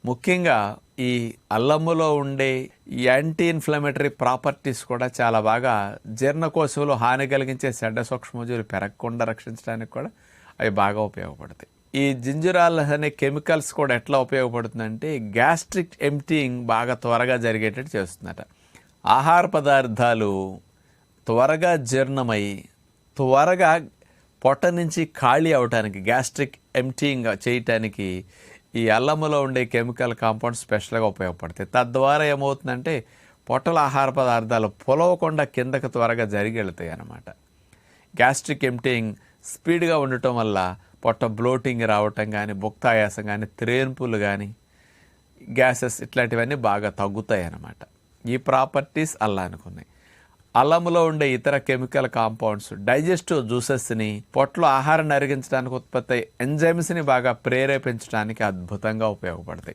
ముఖ్యంగా ఈ అల్లములో ఉండే యాంటీ ఇన్ఫ్లమేటరీ ప్రాపర్టీస్ కూడా చాలా బాగా జీర్ణకోశంలో హాని కలిగించే చెడ్డ సూక్ష్మజీవులు పెరగకుండా రక్షించడానికి కూడా అవి బాగా ఉపయోగపడతాయి. ఈ జింజరాల్ అనే కెమికల్స్ కూడా ఎట్లా ఉపయోగపడుతుందంటే గ్యాస్ట్రిక్ ఎంప్టీయింగ్ బాగా త్వరగా జరిగేటట్టు చేస్తుందట. ఆహార పదార్థాలు త్వరగా జీర్ణమై త్వరగా పొట్ట నుంచి ఖాళీ అవటానికి, గ్యాస్ట్రిక్ ఎంప్టీయింగ్ చేయటానికి ఈ అల్లములో ఉండే కెమికల్ కాంపౌండ్స్ స్పెషల్గా ఉపయోగపడతాయి. తద్వారా ఏమవుతుందంటే పొట్టల ఆహార పదార్థాలు పొలవకుండా కిందకు త్వరగా జరిగి వెళ్తాయి అన్నమాట. గ్యాస్ట్రిక్ ఎంప్టీయింగ్ స్పీడ్గా ఉండటం వల్ల పొట్ట బ్లోటింగ్ రావటం కానీ, భుక్తాయాసం కానీ, త్రేన్పులు కానీ, గ్యాసెస్ ఇట్లాంటివన్నీ బాగా తగ్గుతాయి అన్నమాట. ఈ ప్రాపర్టీస్ అల్లానికి ఉన్నాయి. అల్లంలో ఉండే ఇతర కెమికల్ కాంపౌండ్స్ డైజెస్టివ్ జ్యూసెస్ని, పొట్టలో ఆహారాన్ని అరిగించడానికి ఉత్పత్తి ఎంజైమ్స్ని బాగా ప్రేరేపించడానికి అద్భుతంగా ఉపయోగపడతాయి.